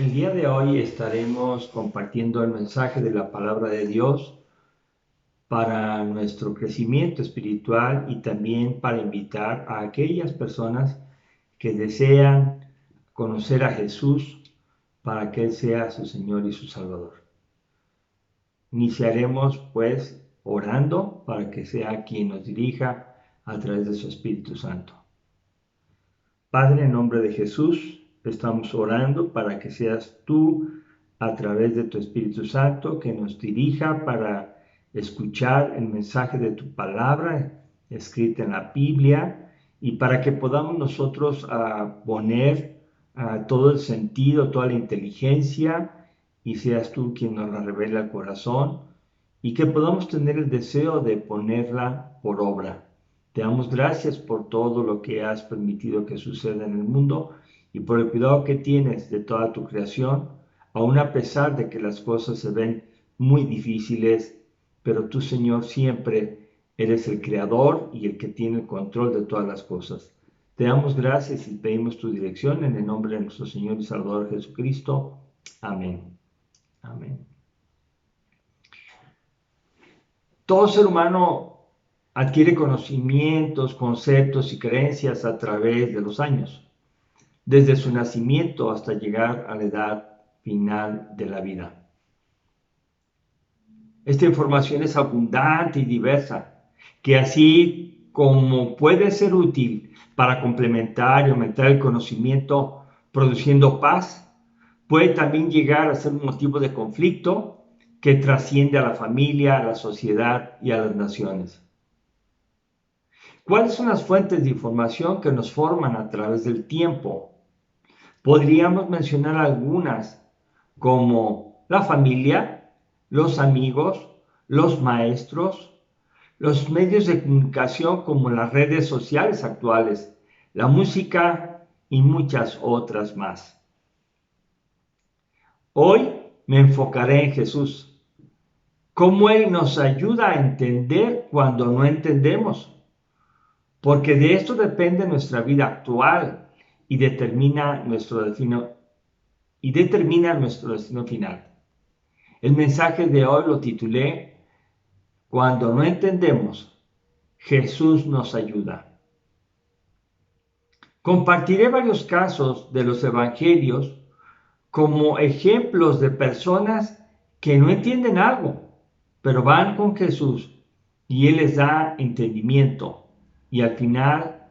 El día de hoy estaremos compartiendo el mensaje de la palabra de Dios para nuestro crecimiento espiritual y también para invitar a aquellas personas que desean conocer a Jesús para que Él sea su Señor y su Salvador. Iniciaremos pues orando para que sea quien nos dirija a través de su Espíritu Santo. Padre, en nombre de Jesús, estamos orando para que seas tú, a través de tu Espíritu Santo, que nos dirija para escuchar el mensaje de tu palabra escrita en la Biblia y para que podamos nosotros poner todo el sentido, toda la inteligencia y seas tú quien nos la revele al corazón y que podamos tener el deseo de ponerla por obra. Te damos gracias por todo lo que has permitido que suceda en el mundo y por el cuidado que tienes de toda tu creación, aun a pesar de que las cosas se ven muy difíciles, pero tú, Señor, siempre eres el creador y el que tiene el control de todas las cosas. Te damos gracias y pedimos tu dirección en el nombre de nuestro Señor y Salvador Jesucristo. Amén. Amén. Todo ser humano adquiere conocimientos, conceptos y creencias a través de los años, desde su nacimiento hasta llegar a la edad final de la vida. Esta información es abundante y diversa, que así como puede ser útil para complementar y aumentar el conocimiento produciendo paz, puede también llegar a ser un motivo de conflicto que trasciende a la familia, a la sociedad y a las naciones. ¿Cuáles son las fuentes de información que nos forman a través del tiempo? Podríamos mencionar algunas como la familia, los amigos, los maestros, los medios de comunicación como las redes sociales actuales, la música y muchas otras más. Hoy me enfocaré en Jesús, cómo Él nos ayuda a entender cuando no entendemos, porque de esto depende nuestra vida actual y determina nuestro destino final. El mensaje de hoy lo titulé Cuando no entendemos, Jesús nos ayuda. Compartiré varios casos de los evangelios como ejemplos de personas que no entienden algo, pero van con Jesús y Él les da entendimiento y al final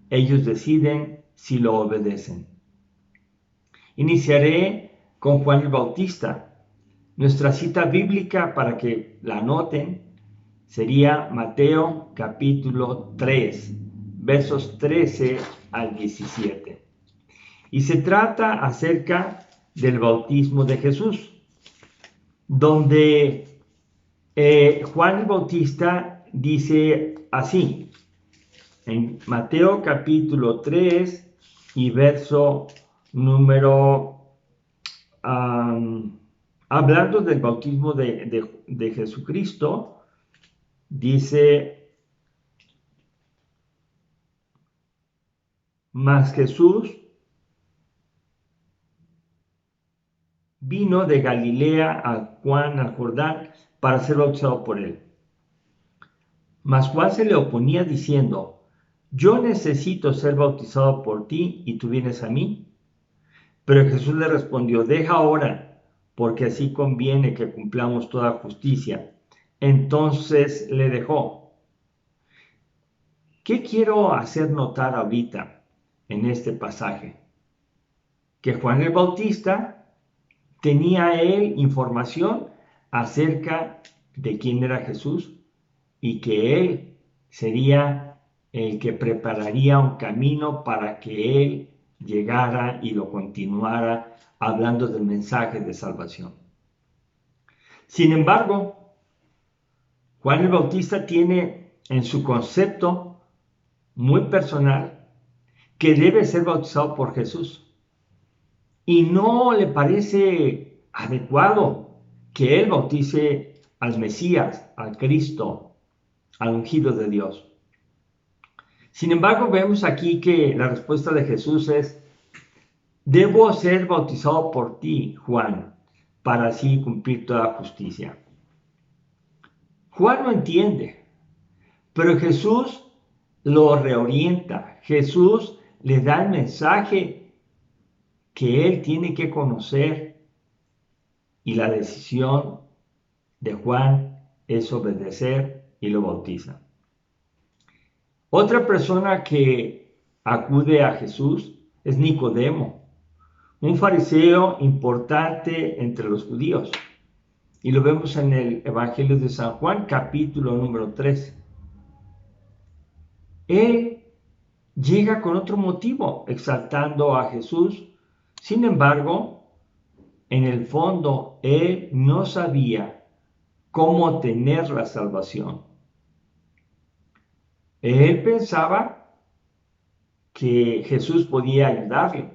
ellos deciden si lo obedecen. Iniciaré con Juan el Bautista. Nuestra cita bíblica, para que la anoten, sería Mateo capítulo 3, versos 13 al 17. Y se trata acerca del bautismo de Jesús, donde Juan el Bautista dice así, en Mateo capítulo 3 y verso número, hablando del bautismo de Jesucristo, dice, mas Jesús vino de Galilea a Juan al Jordán para ser bautizado por él. Mas Juan se le oponía diciendo, yo necesito ser bautizado por ti y tú vienes a mí. Pero Jesús le respondió, deja ahora, porque así conviene que cumplamos toda justicia. Entonces le dejó. ¿Qué quiero hacer notar ahorita en este pasaje? Que Juan el Bautista tenía él información acerca de quién era Jesús y que él sería el que prepararía un camino para que él llegara y lo continuara hablando del mensaje de salvación. Sin embargo, Juan el Bautista tiene en su concepto muy personal que debe ser bautizado por Jesús y no le parece adecuado que él bautice al Mesías, al Cristo, al ungido de Dios. Sin embargo, vemos aquí que la respuesta de Jesús es, debo ser bautizado por ti, Juan, para así cumplir toda justicia. Juan no entiende, pero Jesús lo reorienta. Jesús le da el mensaje que él tiene que conocer y la decisión de Juan es obedecer y lo bautiza. Otra persona que acude a Jesús es Nicodemo, un fariseo importante entre los judíos. Y lo vemos en el Evangelio de San Juan, capítulo número 3. Él llega con otro motivo, exaltando a Jesús. Sin embargo, en el fondo, él no sabía cómo tener la salvación. Él pensaba que Jesús podía ayudarle.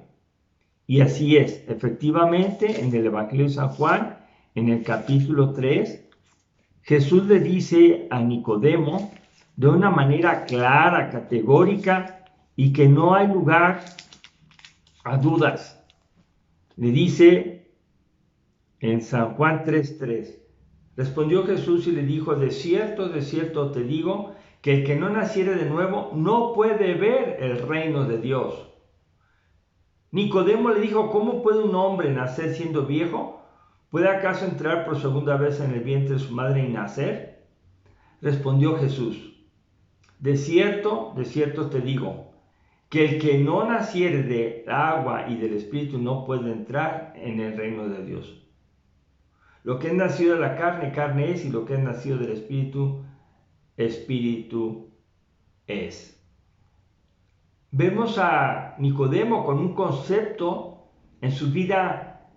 Y así es, efectivamente, en el Evangelio de San Juan, en el capítulo 3, Jesús le dice a Nicodemo de una manera clara, categórica, y que no hay lugar a dudas. Le dice en San Juan 3:3, respondió Jesús y le dijo, de cierto te digo, que el que no naciere de nuevo no puede ver el reino de Dios. Nicodemo le dijo, ¿cómo puede un hombre nacer siendo viejo? ¿Puede acaso entrar por segunda vez en el vientre de su madre y nacer? Respondió Jesús, de cierto te digo, que el que no naciere de agua y del Espíritu no puede entrar en el reino de Dios. Lo que es nacido de la carne, carne es, y lo que es nacido del Espíritu, Espíritu es. Vemos a Nicodemo con un concepto en su vida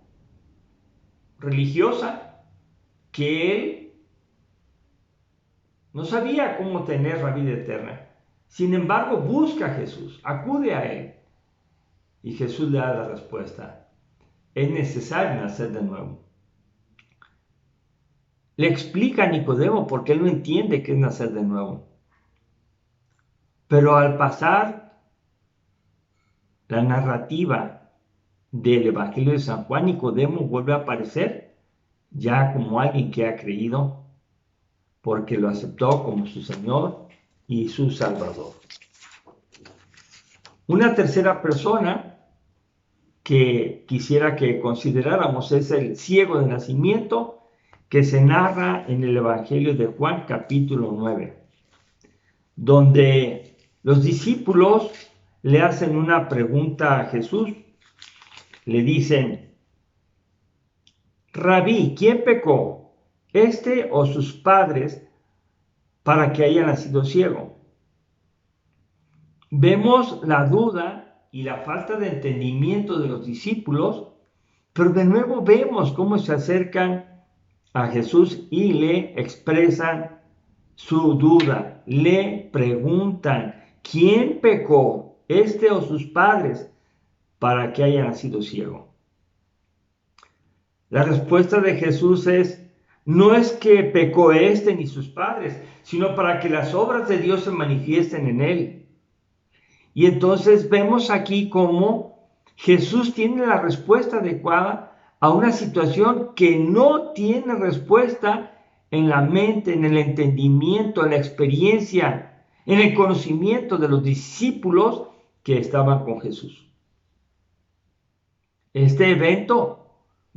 religiosa que él no sabía cómo tener la vida eterna. Sin embargo, busca a Jesús, acude a él. Y Jesús le da la respuesta. Es necesario nacer de nuevo. Le explica a Nicodemo porque él no entiende qué es nacer de nuevo. Pero al pasar la narrativa del Evangelio de San Juan, Nicodemo vuelve a aparecer ya como alguien que ha creído porque lo aceptó como su Señor y su Salvador. Una tercera persona que quisiera que consideráramos es el ciego de nacimiento que se narra en el Evangelio de Juan capítulo 9, donde los discípulos le hacen una pregunta a Jesús. Le dicen, Rabí, ¿quién pecó, este o sus padres, para que haya nacido ciego? Vemos la duda y la falta de entendimiento de los discípulos, pero de nuevo vemos cómo se acercan a Jesús y le expresan su duda, le preguntan, ¿quién pecó, este o sus padres, para que haya nacido ciego? La respuesta de Jesús es, no es que pecó este ni sus padres, sino para que las obras de Dios se manifiesten en él. Y entonces vemos aquí cómo Jesús tiene la respuesta adecuada a una situación que no tiene respuesta en la mente, en el entendimiento, en la experiencia, en el conocimiento de los discípulos que estaban con Jesús. Este evento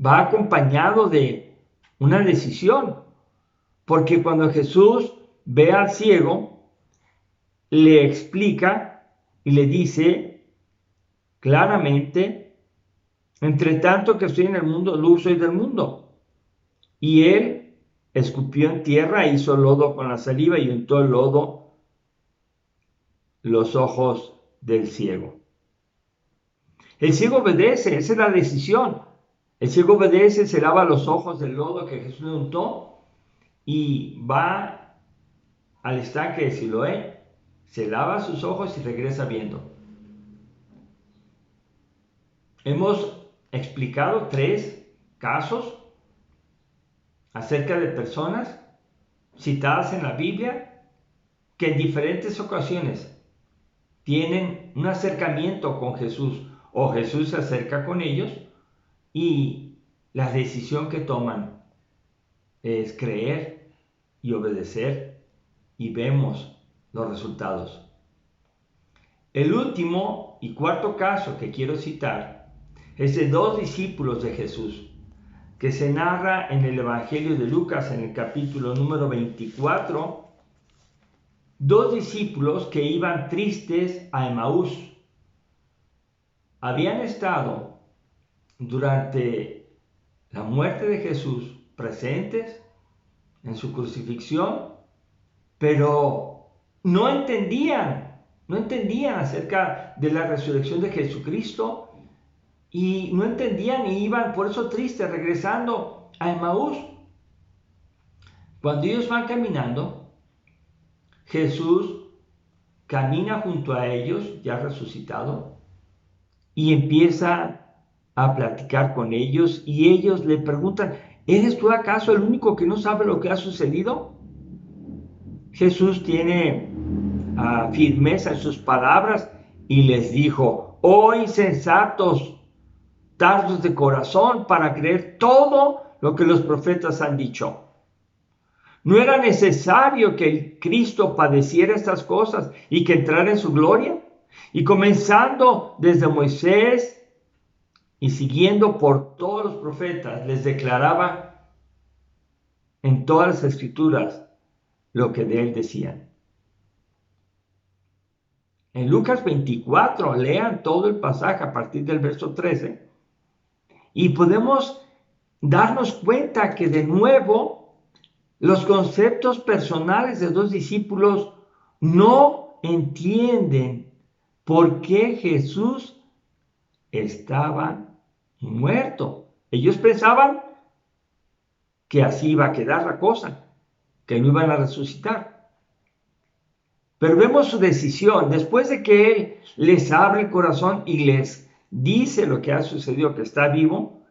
va acompañado de una decisión, porque cuando Jesús ve al ciego, le explica y le dice claramente, entre tanto que estoy en el mundo, luz soy del mundo. Y él escupió en tierra, hizo lodo con la saliva y untó el lodo los ojos del ciego. El ciego obedece, esa es la decisión. El ciego obedece, se lava los ojos del lodo que Jesús le untó y va al estanque de Siloé, se lava sus ojos y regresa viendo. Hemos explicado 3 casos acerca de personas citadas en la Biblia que en diferentes ocasiones tienen un acercamiento con Jesús o Jesús se acerca con ellos y la decisión que toman es creer y obedecer, y vemos los resultados. El último y cuarto caso que quiero citar es de dos discípulos de Jesús, que se narra en el Evangelio de Lucas en el capítulo número 24, dos discípulos que iban tristes a Emaús. Habían estado durante la muerte de Jesús presentes en su crucifixión, pero no entendían acerca de la resurrección de Jesucristo y no entendían y iban por eso tristes regresando a Emaús. Cuando ellos van caminando, Jesús camina junto a ellos, ya resucitado, y empieza a platicar con ellos y ellos le preguntan: ¿eres tú acaso el único que no sabe lo que ha sucedido? Jesús tiene firmeza en sus palabras y les dijo: oh insensatos, tardos de corazón para creer todo lo que los profetas han dicho. ¿No era necesario que el Cristo padeciera estas cosas y que entrara en su gloria? Y comenzando desde Moisés y siguiendo por todos los profetas, les declaraba en todas las escrituras lo que de él decían. En Lucas 24, lean todo el pasaje a partir del verso 13 y podemos darnos cuenta que de nuevo los conceptos personales de dos discípulos no entienden por qué Jesús estaba muerto. Ellos pensaban que así iba a quedar la cosa, que no iban a resucitar. Pero vemos su decisión, después de que Él les abre el corazón y les dice lo que ha sucedido, que está vivo,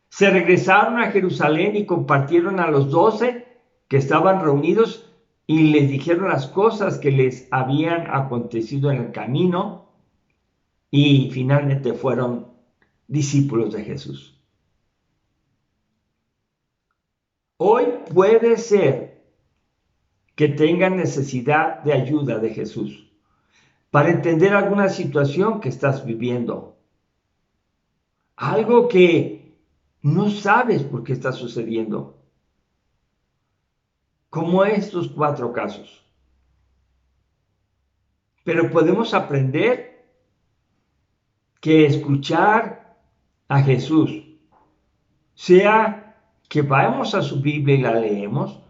se regresaron a Jerusalén y compartieron a los 12 que estaban reunidos y les dijeron las cosas que les habían acontecido en el camino y finalmente fueron discípulos de Jesús. Hoy puede ser que tengan necesidad de ayuda de Jesús para entender alguna situación que estás viviendo, algo que no sabes por qué está sucediendo, como estos 4 casos. Pero podemos aprender que escuchar a Jesús, sea que vayamos a su Biblia y la leemos,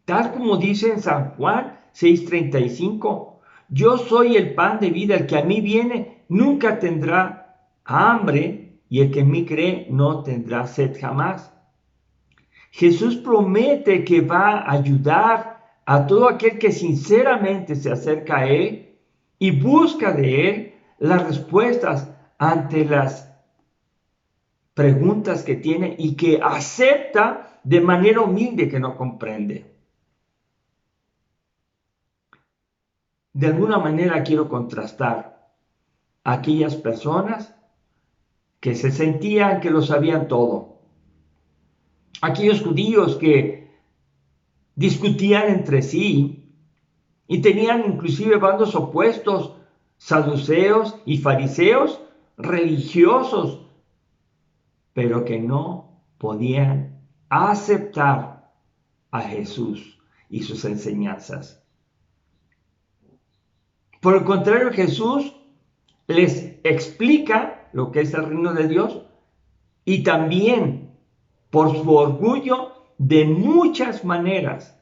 tal como dice en San Juan 6:35, yo soy el pan de vida, el que a mí viene nunca tendrá hambre y el que en mí cree no tendrá sed jamás. Jesús promete que va a ayudar a todo aquel que sinceramente se acerca a Él y busca de Él las respuestas ante las preguntas que tiene y que acepta de manera humilde que no comprende. De alguna manera quiero contrastar a aquellas personas que se sentían que lo sabían todo. Aquellos judíos que discutían entre sí y tenían inclusive bandos opuestos, saduceos y fariseos religiosos, pero que no podían aceptar a Jesús y sus enseñanzas. Por el contrario, Jesús les explica lo que es el reino de Dios y también por su orgullo de muchas maneras,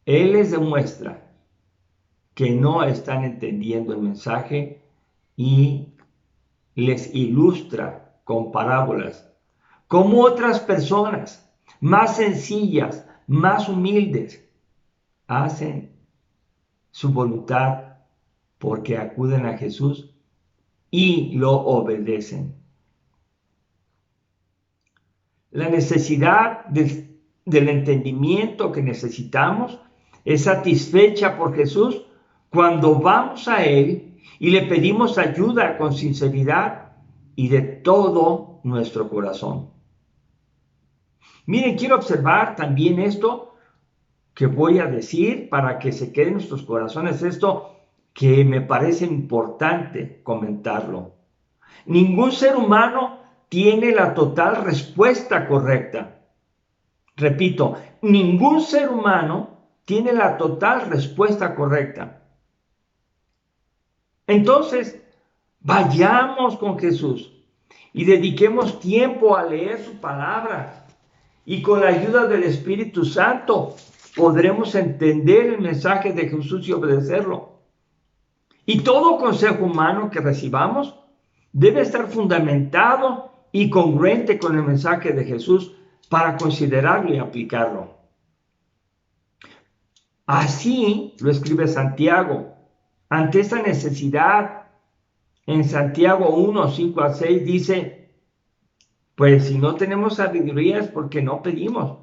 Él les demuestra que no están entendiendo el mensaje y les ilustra con parábolas cómo otras personas más sencillas, más humildes, hacen su voluntad porque acuden a Jesús y lo obedecen. La necesidad del entendimiento que necesitamos es satisfecha por Jesús cuando vamos a Él y le pedimos ayuda con sinceridad y de todo nuestro corazón. Miren, quiero observar también esto que voy a decir para que se quede en nuestros corazones, esto que me parece importante comentarlo. Ningún ser humano tiene la total respuesta correcta. Repito, ningún ser humano tiene la total respuesta correcta. Entonces, vayamos con Jesús y dediquemos tiempo a leer su palabra, y con la ayuda del Espíritu Santo podremos entender el mensaje de Jesús y obedecerlo. Y todo consejo humano que recibamos debe estar fundamentado y congruente con el mensaje de Jesús para considerarlo y aplicarlo. Así lo escribe Santiago. Ante esta necesidad, en Santiago 1, 5 a 6 dice: pues si no tenemos sabiduría es porque no pedimos.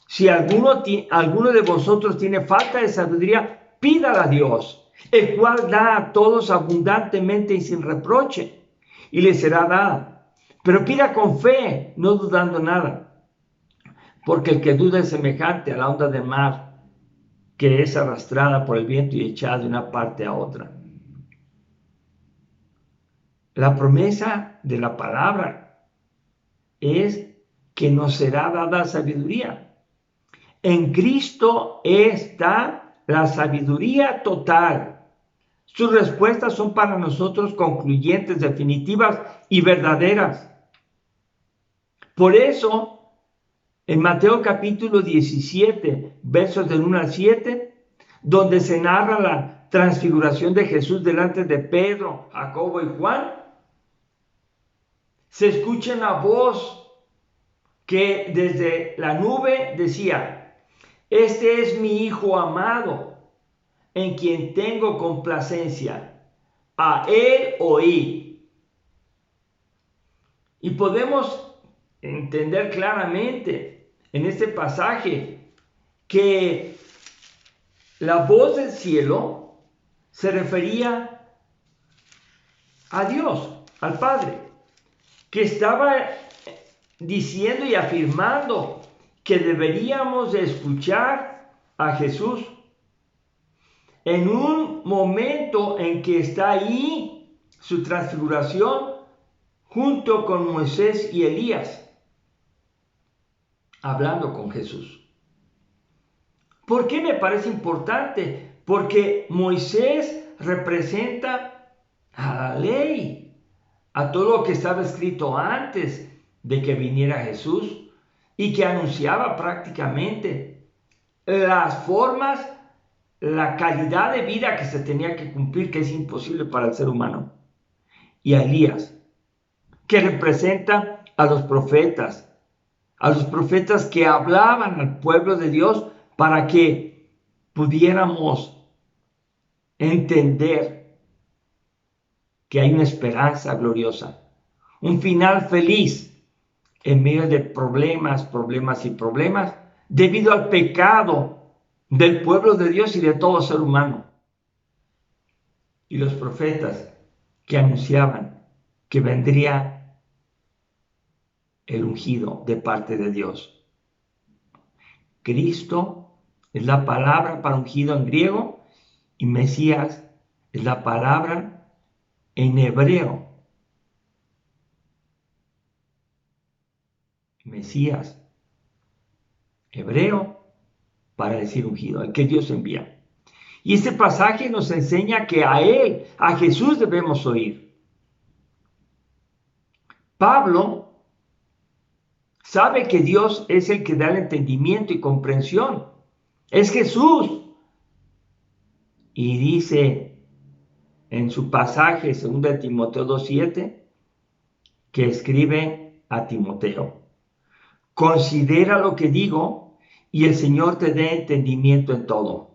Si alguno de vosotros tiene falta de sabiduría, pídala a Dios, el cual da a todos abundantemente y sin reproche, y le será dada. Pero pida con fe, no dudando nada, porque el que duda es semejante a la onda del mar, que es arrastrada por el viento y echada de una parte a otra. La promesa de la palabra es que nos será dada sabiduría. En Cristo está la sabiduría total. Sus respuestas son para nosotros concluyentes, definitivas y verdaderas. Por eso, en Mateo capítulo 17, versos del 1 al 7, donde se narra la transfiguración de Jesús delante de Pedro, Jacobo y Juan, se escucha una voz que desde la nube decía: este es mi Hijo amado, en quien tengo complacencia, a él oí. Y podemos entender claramente en este pasaje que la voz del cielo se refería a Dios, al Padre, que estaba diciendo y afirmando que deberíamos de escuchar a Jesús en un momento en que está ahí su transfiguración junto con Moisés y Elías, hablando con Jesús. ¿Por qué me parece importante? Porque Moisés representa a la ley, a todo lo que estaba escrito antes de que viniera Jesús y que anunciaba prácticamente las formas, la calidad de vida que se tenía que cumplir, que es imposible para el ser humano. Y a Elías, que representa a los profetas que hablaban al pueblo de Dios para que pudiéramos entender que hay una esperanza gloriosa, un final feliz en medio de problemas debido al pecado del pueblo de Dios y de todo ser humano. Y los profetas que anunciaban que vendría el ungido de parte de Dios. Cristo es la palabra para ungido en griego y Mesías es la palabra en hebreo. Mesías, hebreo, para decir ungido, al que Dios envía. Y este pasaje nos enseña que a Él, a Jesús, debemos oír. Pablo sabe que Dios es el que da el entendimiento y comprensión. Es Jesús. Y dice en su pasaje, 2 Timoteo 2:7, que escribe a Timoteo: considera lo que digo y el Señor te dé entendimiento en todo.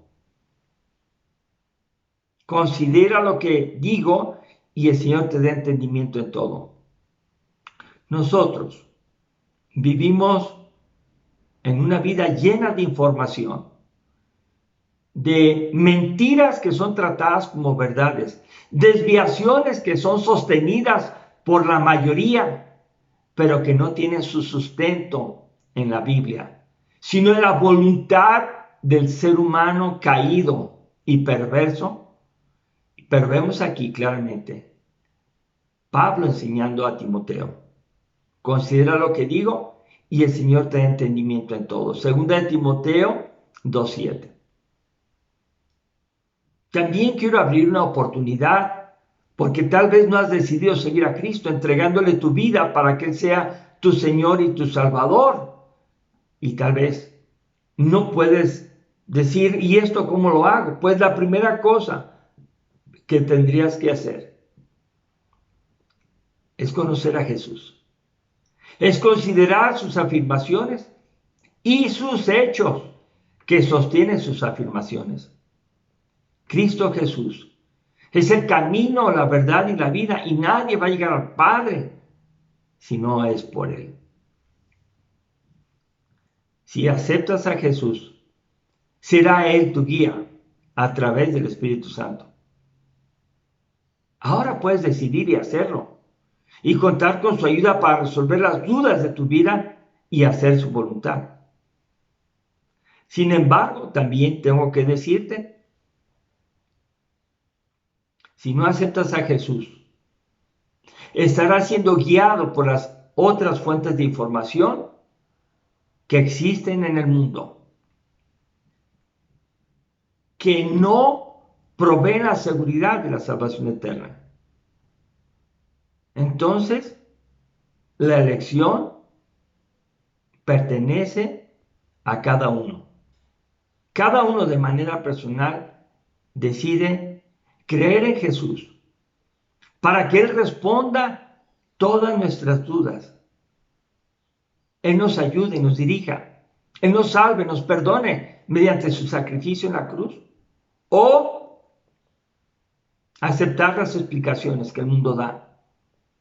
Considera lo que digo y el Señor te dé entendimiento en todo. Nosotros vivimos en una vida llena de información, de mentiras que son tratadas como verdades, desviaciones que son sostenidas por la mayoría, pero que no tienen su sustento en la Biblia, sino en la voluntad del ser humano caído y perverso. Pero vemos aquí claramente Pablo enseñando a Timoteo: considera lo que digo y el Señor te da entendimiento en todo. Segunda de Timoteo 2:7. También quiero abrir una oportunidad, porque tal vez no has decidido seguir a Cristo entregándole tu vida para que Él sea tu Señor y tu Salvador. Y tal vez no puedes decir, ¿y esto cómo lo hago? Pues la primera cosa que tendrías que hacer es conocer a Jesús, es considerar sus afirmaciones y sus hechos que sostienen sus afirmaciones. Cristo Jesús es el camino, la verdad y la vida, y nadie va a llegar al Padre si no es por Él. Si aceptas a Jesús, será Él tu guía a través del Espíritu Santo. Ahora puedes decidir y hacerlo, y contar con su ayuda para resolver las dudas de tu vida y hacer su voluntad. Sin embargo, también tengo que decirte, si no aceptas a Jesús, estarás siendo guiado por las otras fuentes de información que existen en el mundo, que no proveen la seguridad de la salvación eterna. Entonces, la elección pertenece a cada uno. Cada uno de manera personal decide creer en Jesús para que Él responda todas nuestras dudas. Él nos ayude y nos dirija. Él nos salve, nos perdone mediante su sacrificio en la cruz. O aceptar las explicaciones que el mundo da.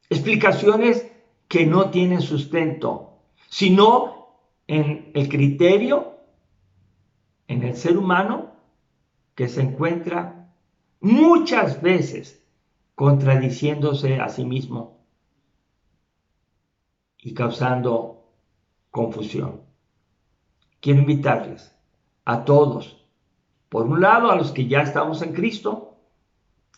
Explicaciones que no tienen sustento, sino en el criterio, en el ser humano, que se encuentra muchas veces contradiciéndose a sí mismo y causando confusión. Quiero invitarles a todos, por un lado a los que ya estamos en Cristo,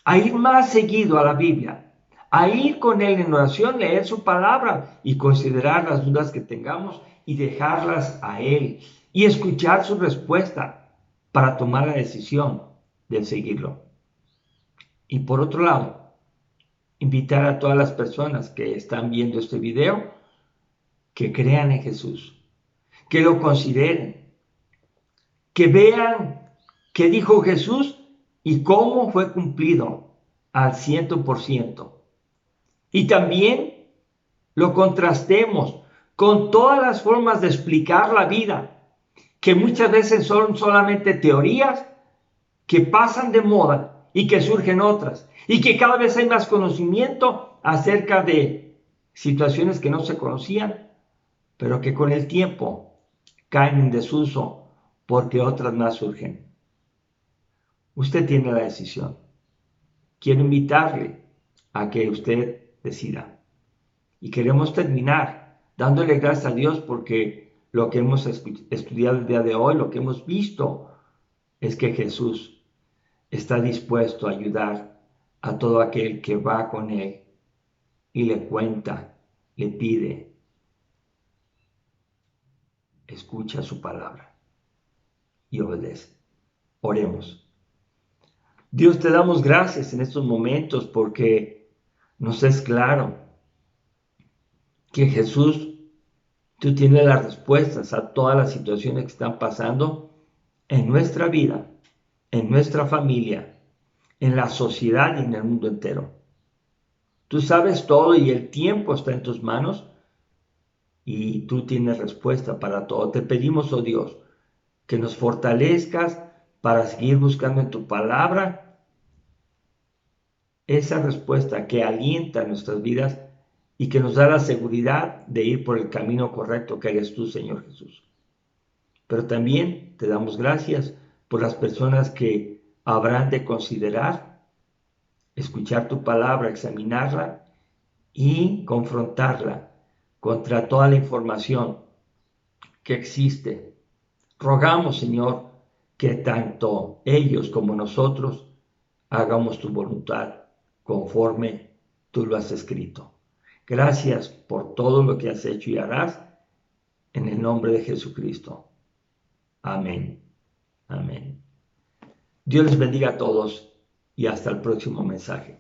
a ir más seguido a la Biblia, a ir con Él en oración, leer su palabra y considerar las dudas que tengamos y dejarlas a Él y escuchar su respuesta para tomar la decisión de seguirlo. Y por otro lado, invitar a todas las personas que están viendo este video que crean en Jesús, que lo consideren, que vean qué dijo Jesús y cómo fue cumplido al 100%. Y también lo contrastemos con todas las formas de explicar la vida, que muchas veces son solamente teorías que pasan de moda y que surgen otras, y que cada vez hay más conocimiento acerca de situaciones que no se conocían, pero que con el tiempo caen en desuso porque otras más surgen. Usted tiene la decisión. Quiero invitarle a que usted decida. Y queremos terminar dándole gracias a Dios porque lo que hemos estudiado el día de hoy, lo que hemos visto, es que Jesús está dispuesto a ayudar a todo aquel que va con Él y le cuenta, le pide, escucha su palabra y obedece. Oremos. Dios, te damos gracias en estos momentos porque nos es claro que Jesús, tú tienes las respuestas a todas las situaciones que están pasando en nuestra vida, en nuestra familia, en la sociedad y en el mundo entero. Tú sabes todo y el tiempo está en tus manos y tú tienes respuesta para todo. Te pedimos, oh Dios, que nos fortalezcas para seguir buscando en tu palabra esa respuesta que alienta nuestras vidas y que nos da la seguridad de ir por el camino correcto que eres tú, Señor Jesús. Pero también te damos gracias por las personas que habrán de considerar, escuchar tu palabra, examinarla y confrontarla contra toda la información que existe. Rogamos, Señor, que tanto ellos como nosotros hagamos tu voluntad conforme tú lo has escrito. Gracias por todo lo que has hecho y harás en el nombre de Jesucristo. Amén. Amén. Dios les bendiga a todos y hasta el próximo mensaje.